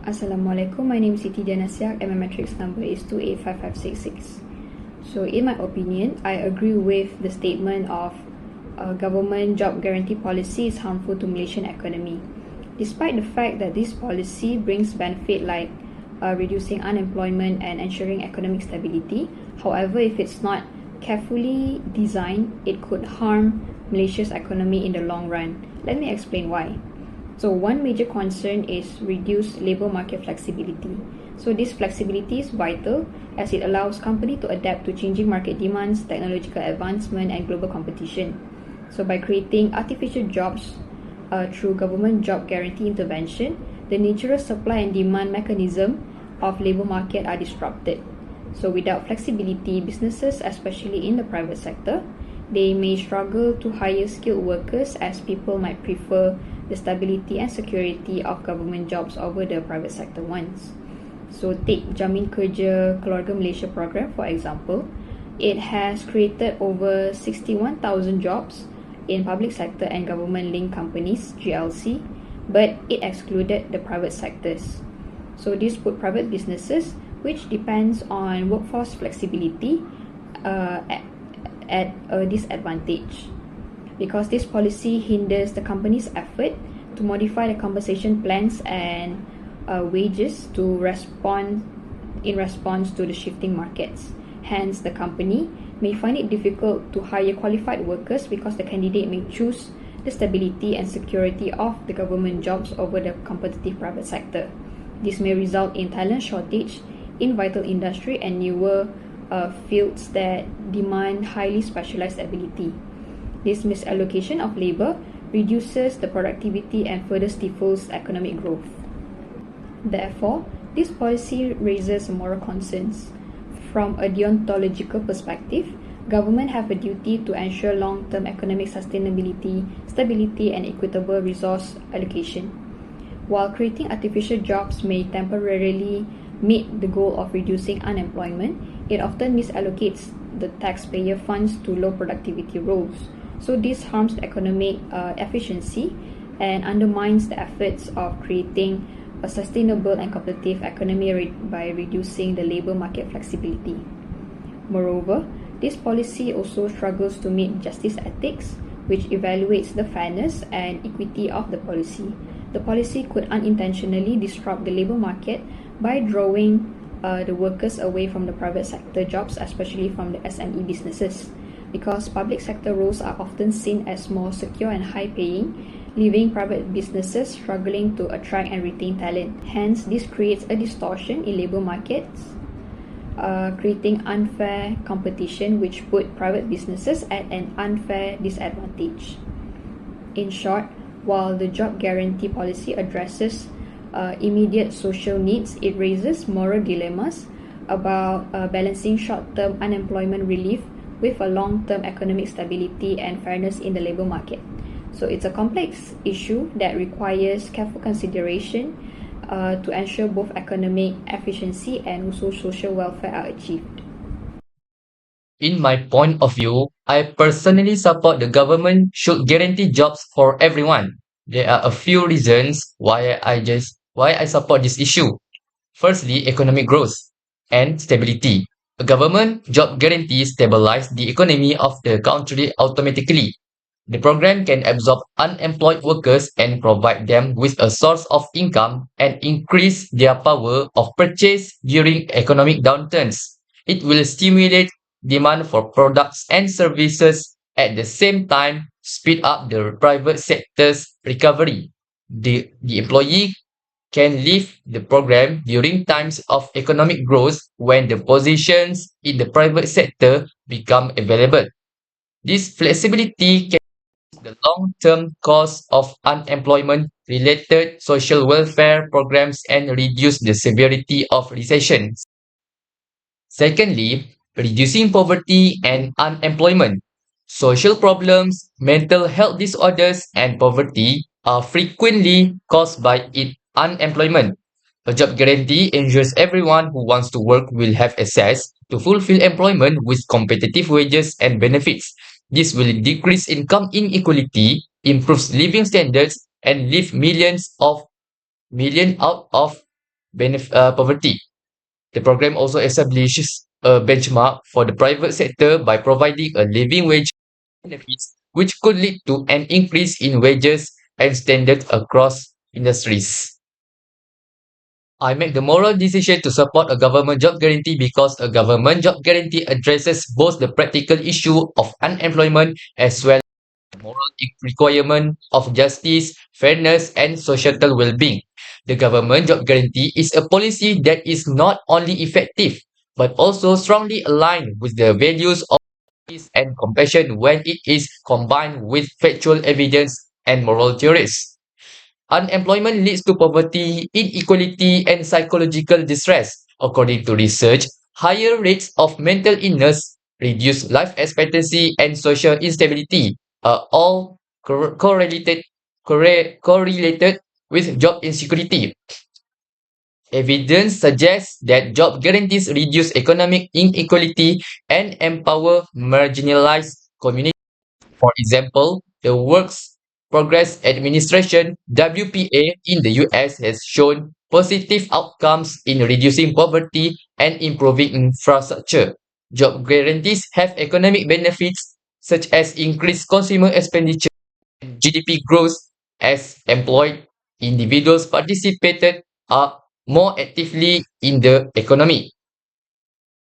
Assalamualaikum, my name is SITI and my matrix number is 285566. So in my opinion, I agree with the statement of government job guarantee policy is harmful to Malaysian economy. Despite the fact that this policy brings benefit like reducing unemployment and ensuring economic stability, however, if it's not carefully designed, it could harm Malaysia's economy in the long run. Let me explain why. So one major concern is reduced labor market flexibility. So this flexibility is vital as it allows companies to adapt to changing market demands, technological advancement and global competition. So by creating artificial jobs through government job guarantee intervention, the natural supply and demand mechanism of labor market are disrupted. So without flexibility, businesses, especially in the private sector, they may struggle to hire skilled workers as people might prefer the stability and security of government jobs over the private sector ones. So take Jamin Kerja Keluarga Malaysia program for example. It has created over 61,000 jobs in public sector and government-linked companies, GLC, but it excluded the private sectors. So this put private businesses, which depends on workforce flexibility, at a disadvantage, because this policy hinders the company's effort to modify the compensation plans and wages to respond in response to the shifting markets. Hence, the company may find it difficult to hire qualified workers because the candidate may choose the stability and security of the government jobs over the competitive private sector. This may result in talent shortage in vital industry and newer fields that demand highly specialized ability. This misallocation of labor reduces the productivity and further stifles economic growth. Therefore, this policy raises moral concerns. From a deontological perspective, government have a duty to ensure long-term economic sustainability, stability and equitable resource allocation. While creating artificial jobs may temporarily meet the goal of reducing unemployment, it often misallocates the taxpayer funds to low productivity roles. So this harms the economic efficiency and undermines the efforts of creating a sustainable and competitive economy by reducing the labor market flexibility. Moreover, this policy also struggles to meet justice ethics, which evaluates the fairness and equity of the policy. The policy could unintentionally disrupt the labor market by drawing the workers away from the private sector jobs, especially from the SME businesses, because public sector roles are often seen as more secure and high-paying, leaving private businesses struggling to attract and retain talent. Hence, this creates a distortion in labor markets, creating unfair competition which put private businesses at an unfair disadvantage. In short, while the job guarantee policy addresses immediate social needs, it raises moral dilemmas about balancing short-term unemployment relief with a long-term economic stability and fairness in the labor market. So it's a complex issue that requires careful consideration to ensure both economic efficiency and also social welfare are achieved. In my point of view, I personally support the government should guarantee jobs for everyone. There are a few reasons why I support this issue. Firstly, economic growth and stability. A government job guarantee stabilize the economy of the country automatically. The program can absorb unemployed workers and provide them with a source of income and increase their power of purchase during economic downturns. It will stimulate demand for products and services at the same time speed up the private sector's recovery. The employee can leave the program during times of economic growth when the positions in the private sector become available. This flexibility can the long-term cost of unemployment related social welfare programs and reduce the severity of recession. Secondly, reducing poverty and unemployment. Social problems, mental health disorders, and poverty are frequently caused by unemployment. A job guarantee ensures everyone who wants to work will have access to fulfill employment with competitive wages and benefits. This will decrease income inequality, improves living standards, and lift million out of poverty. The program also establishes a benchmark for the private sector by providing a living wage benefits, which could lead to an increase in wages and standards across industries. I make the moral decision to support a government job guarantee because a government job guarantee addresses both the practical issue of unemployment as well as the moral requirement of justice, fairness, and societal well-being. The government job guarantee is a policy that is not only effective but also strongly aligned with the values of peace and compassion when it is combined with factual evidence and moral theories. Unemployment leads to poverty, inequality, and psychological distress. According to research, higher rates of mental illness, reduced life expectancy, and social instability are all correlated with job insecurity. Evidence suggests that job guarantees reduce economic inequality and empower marginalized communities. For example, the Works Progress Administration (WPA) in the US has shown positive outcomes in reducing poverty and improving infrastructure. Job guarantees have economic benefits such as increased consumer expenditure and GDP growth as employed individuals participated more actively in the economy.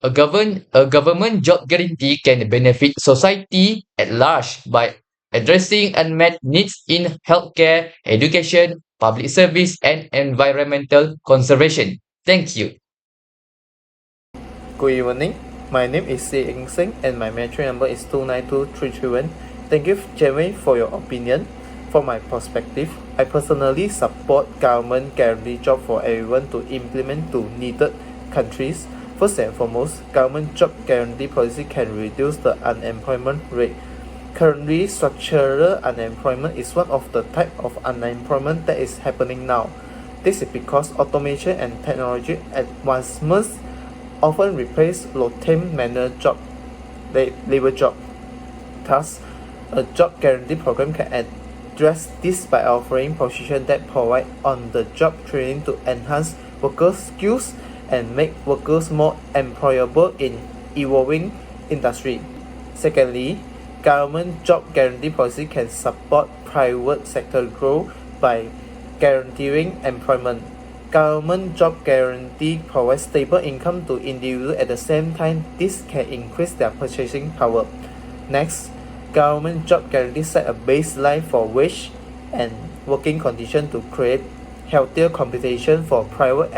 A government job guarantee can benefit society at large by addressing unmet needs in healthcare, education, public service, and environmental conservation. Thank you. Good evening. My name is Sing and my metro number is 292331. Thank you, Jeremy, for your opinion. From my perspective, I personally support government guarantee job for everyone to implement to needed countries. First and foremost, government job guarantee policy can reduce the unemployment rate. Currently, structural unemployment is one of the type of unemployment that is happening now. This is because automation and technology advancements often replace routine manual labor job. Thus, a job guarantee program can address this by offering positions that provide on-the-job training to enhance workers' skills and make workers more employable in evolving industry. Secondly, government job guarantee policy can support private sector growth by guaranteeing employment. Government job guarantee provides stable income to individuals. At the same time, this can increase their purchasing power. Next, government job guarantee set a baseline for wage and working conditions to create healthier competition for private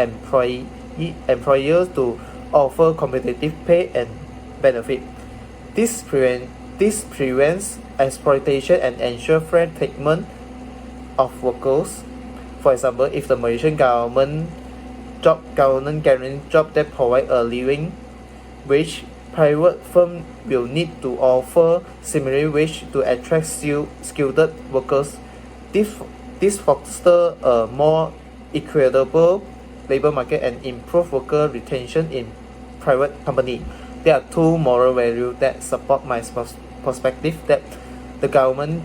employers to offer competitive pay and benefit. This prevents exploitation and ensure fair treatment of workers. For example, if the Malaysian government guarantee job that provide a living wage, private firm will need to offer similar wage to attract skilled workers. This fosters a more equitable labor market and improve worker retention in private company. There are two moral values that support my perspective that the government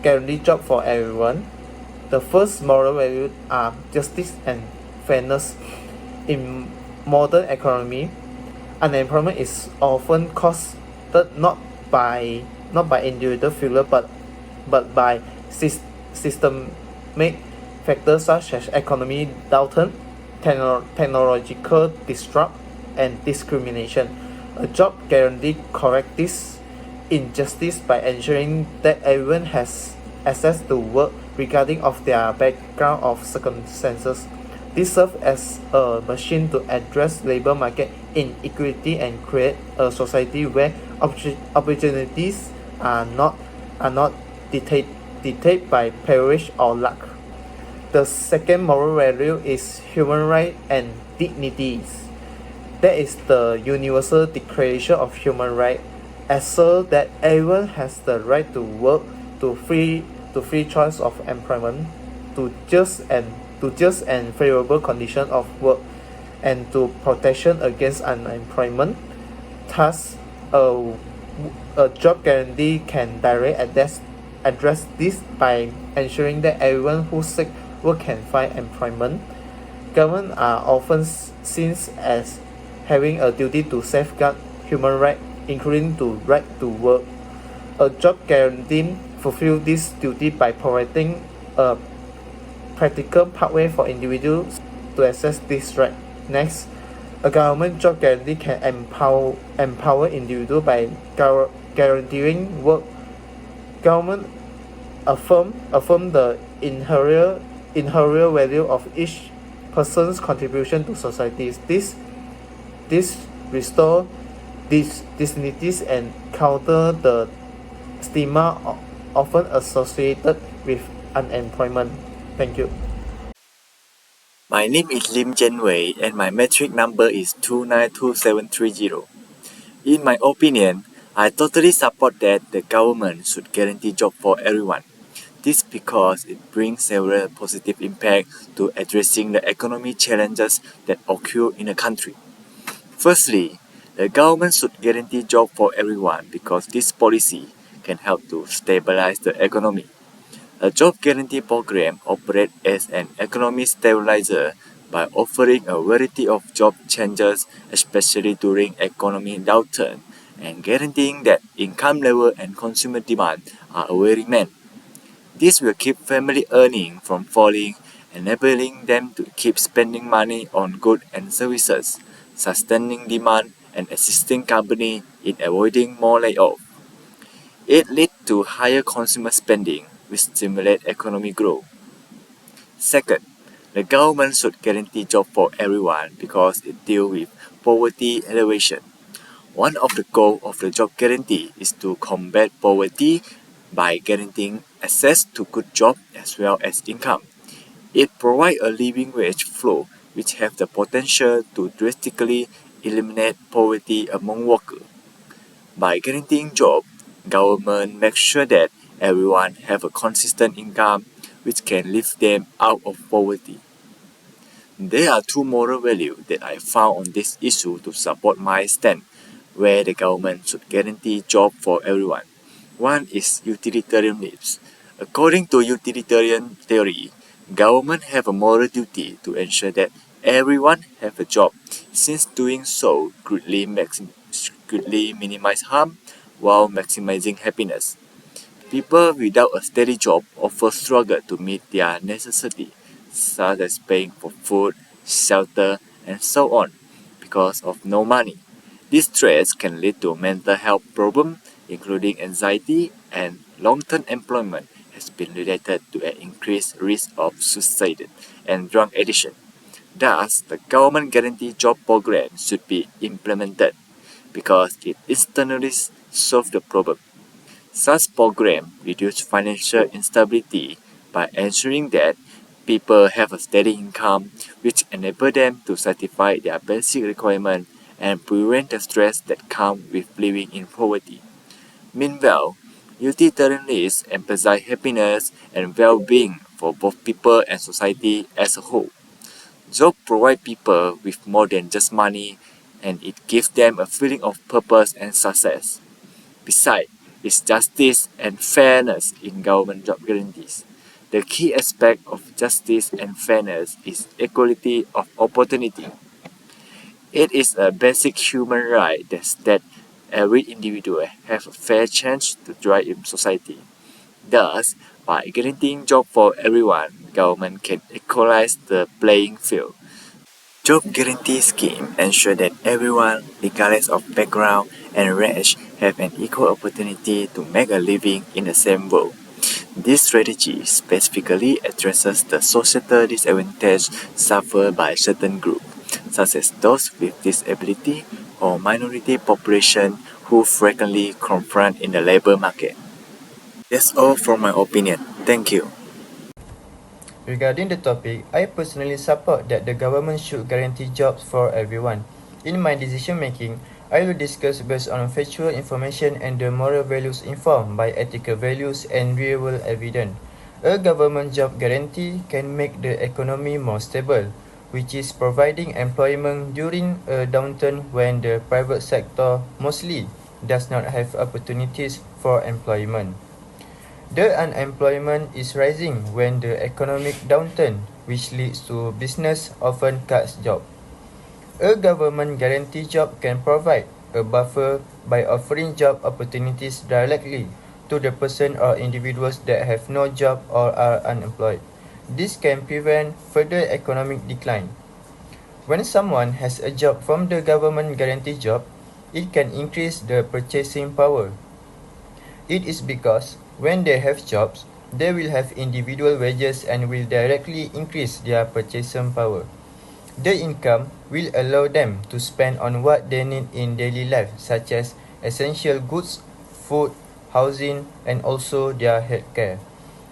guarantee job for everyone. The first moral value are justice and fairness. In modern economy, unemployment is often caused not by individual failure but by systemic factors such as economic downturn, technological disrupt, and discrimination. A job guarantee corrects this injustice by ensuring that everyone has access to work regarding of their background of circumstances. This serves as a machine to address labor market inequality and create a society where opportunities are not dictated by privilege or luck. The second moral value is human rights and dignities. That is the Universal Declaration of Human Rights, asserts that everyone has the right to work, to free choice of employment, to just and favorable condition of work, and to protection against unemployment. Thus, a job guarantee can directly address this by ensuring that everyone who seeks work can find employment. Governments are often seen as having a duty to safeguard human rights, including the right to work. A job guarantee fulfills this duty by providing a practical pathway for individuals to access this right. Next, a government job guarantee can empower individuals by guaranteeing work. Government affirm the inherent value of each person's contribution to society. This restore dignities and counter the stigma often associated with unemployment. Thank you. My name is Lim Jen Wei and my metric number is 292730. In my opinion, I totally support that the government should guarantee job for everyone. This because it brings several positive impacts to addressing the economic challenges that occur in a country. Firstly, the government should guarantee job for everyone because this policy can help to stabilize the economy. A job guarantee program operates as an economic stabilizer by offering a variety of job changes, especially during economic downturn, and guaranteeing that income level and consumer demand are already met. This will keep family earning from falling, enabling them to keep spending money on goods and services, sustaining demand, and assisting companies in avoiding more layoffs. It leads to higher consumer spending, which stimulates economic growth. Second, the government should guarantee jobs for everyone because it deals with poverty elevation. One of the goals of the job guarantee is to combat poverty by guaranteeing access to good jobs as well as income. It provides a living wage flow which has the potential to drastically eliminate poverty among workers. By guaranteeing jobs, government makes sure that everyone have a consistent income which can lift them out of poverty. There are two moral values that I found on this issue to support my stand, where the government should guarantee jobs for everyone. One is utilitarian needs. According to utilitarian theory, government have a moral duty to ensure that everyone have a job, since doing so greatly minimize harm while maximizing happiness. People without a steady job often struggle to meet their necessities, such as paying for food, shelter, and so on, because of no money. This stress can lead to mental health problems, including anxiety, and long-term employment has been related to an increased risk of suicide and drug addiction. Thus, the government guarantee job program should be implemented because it instantly solves the problem. Such programs reduce financial instability by ensuring that people have a steady income which enable them to satisfy their basic requirements and prevent the stress that comes with living in poverty. Meanwhile, utilitarianists emphasize happiness and well-being for both people and society as a whole. Jobs provide people with more than just money, and it gives them a feeling of purpose and success. Besides, it's justice and fairness in government job guarantees. The key aspect of justice and fairness is equality of opportunity. It is a basic human right that every individual have a fair chance to thrive in society. Thus, by guaranteeing jobs for everyone, government can equalize the playing field. Job guarantee scheme ensure that everyone, regardless of background and range, have an equal opportunity to make a living in the same world. This strategy specifically addresses the societal disadvantage suffered by certain groups, such as those with disability or minority population who frequently confront in the labor market. That's all from my opinion. Thank you. Regarding the topic, I personally support that the government should guarantee jobs for everyone. In my decision making, I will discuss based on factual information and the moral values informed by ethical values and real-world evidence. A government job guarantee can make the economy more stable, which is providing employment during a downturn when the private sector mostly does not have opportunities for employment. The unemployment is rising when the economic downturn which leads to business often cuts jobs. A government guarantee job can provide a buffer by offering job opportunities directly to the person or individuals that have no job or are unemployed. This can prevent further economic decline. When someone has a job from the government guarantee job, it can increase the purchasing power. It is because when they have jobs, they will have individual wages and will directly increase their purchasing power. The income will allow them to spend on what they need in daily life, such as essential goods, food, housing, and also their healthcare.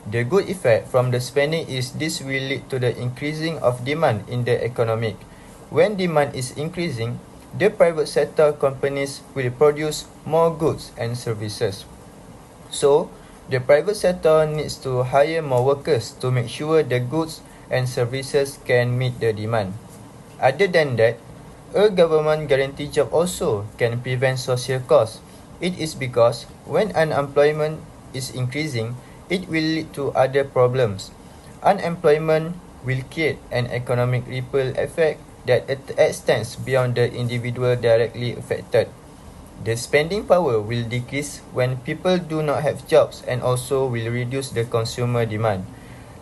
The good effect from the spending is this will lead to the increasing of demand in the economic. When demand is increasing, the private sector companies will produce more goods and services. So, the private sector needs to hire more workers to make sure the goods and services can meet the demand. Other than that, a government guarantee job also can prevent social costs. It is because when unemployment is increasing, it will lead to other problems. Unemployment will create an economic ripple effect that extends beyond the individual directly affected. The spending power will decrease when people do not have jobs and also will reduce the consumer demand.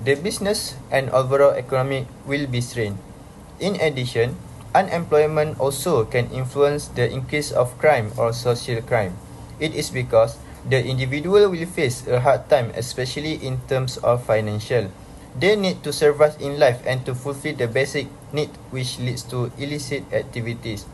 The business and overall economy will be strained. In addition, unemployment also can influence the increase of crime or social crime. It is because the individual will face a hard time, especially in terms of financial. They need to survive in life and to fulfill the basic need, which leads to illicit activities.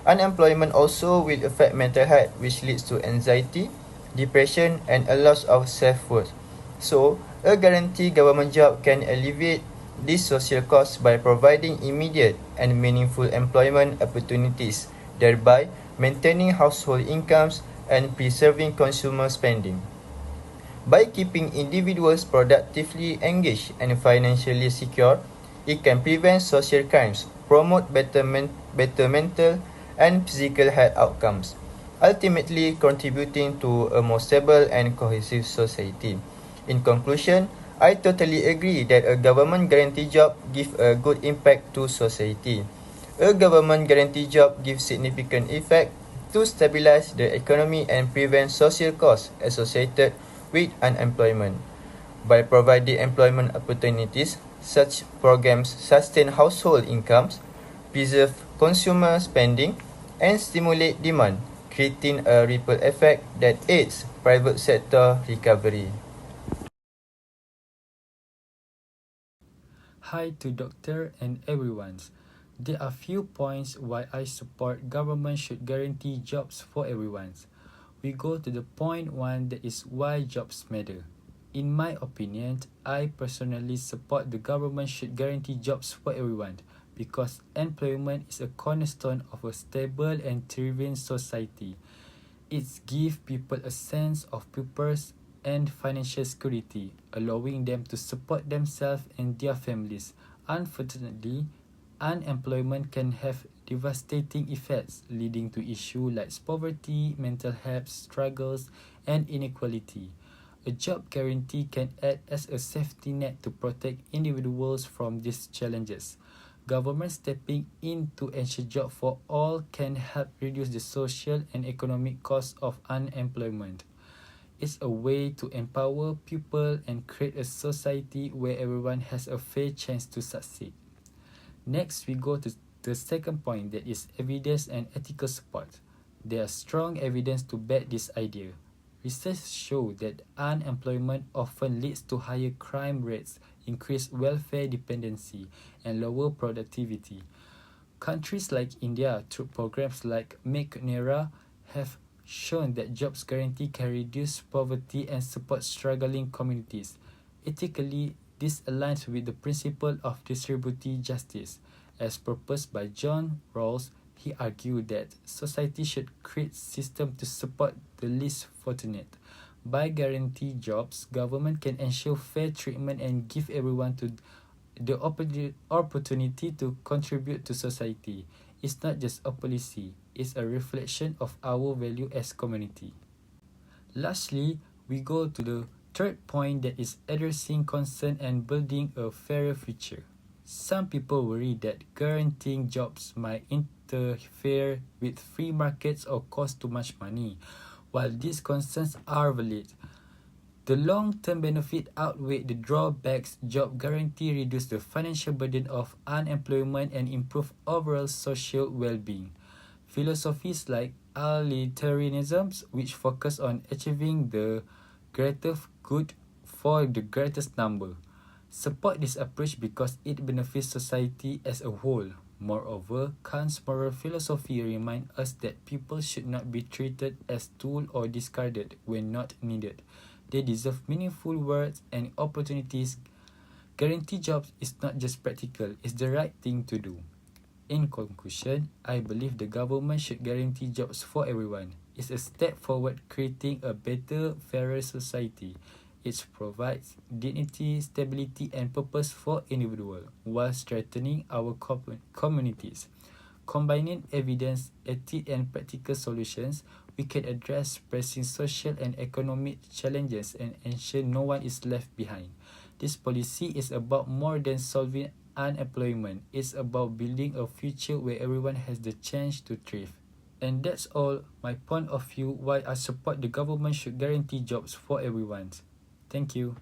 Unemployment also will affect mental health, which leads to anxiety, depression, and a loss of self-worth. So, a guaranteed government job can alleviate these social costs by providing immediate and meaningful employment opportunities, thereby maintaining household incomes and preserving consumer spending. By keeping individuals productively engaged and financially secure, it can prevent social crimes, promote better mental and physical health outcomes, ultimately contributing to a more stable and cohesive society. In conclusion, I totally agree that a government guarantee job gives a good impact to society. A government guarantee job gives significant effect to stabilize the economy and prevent social costs associated with unemployment. By providing employment opportunities, such programs sustain household incomes, preserve consumer spending, and stimulate demand, creating a ripple effect that aids private sector recovery. Hi to Doctor and everyone. There are few points why I support government should guarantee jobs for everyone. We go to the point one, that is why jobs matter. In my opinion, I personally support the government should guarantee jobs for everyone because employment is a cornerstone of a stable and thriving society. It gives people a sense of purpose and financial security, allowing them to support themselves and their families. Unfortunately, unemployment can have devastating effects, leading to issues like poverty, mental health struggles, and inequality. A job guarantee can act as a safety net to protect individuals from these challenges. Government stepping in to ensure jobs for all can help reduce the social and economic costs of unemployment. It's a way to empower people and create a society where everyone has a fair chance to succeed. Next, we go to the second point, that is evidence and ethical support. There is strong evidence to back this idea. Research shows that unemployment often leads to higher crime rates, increased welfare dependency, and lower productivity. Countries like India, through programs like Make Nera, have shown that jobs guarantee can reduce poverty and support struggling communities. Ethically, this aligns with the principle of distributive justice. As proposed by John Rawls, he argued that society should create systems to support the least fortunate. By guaranteeing jobs, government can ensure fair treatment and give everyone the opportunity to contribute to society. It's not just a policy, it's a reflection of our value as community. Lastly, we go to the third point, that is addressing concern and building a fairer future. Some people worry that guaranteeing jobs might interfere with free markets or cost too much money. While these concerns are valid, the long-term benefit outweigh the drawbacks. Job guarantee reduce the financial burden of unemployment and improve overall social well-being. Philosophies like utilitarianism, which focus on achieving the greater good for the greatest number, support this approach because it benefits society as a whole. Moreover, Kant's moral philosophy reminds us that people should not be treated as tools or discarded when not needed. They deserve meaningful words and opportunities. Guarantee jobs is not just practical, it's the right thing to do. In conclusion, I believe the government should guarantee jobs for everyone. It's a step forward creating a better, fairer society. It provides dignity, stability, and purpose for individuals while strengthening our communities. Combining evidence, ethics, and practical solutions, we can address pressing social and economic challenges and ensure no one is left behind. This policy is about more than solving unemployment. It's about building a future where everyone has the chance to thrive. And that's all my point of view why I support the government should guarantee jobs for everyone. Thank you.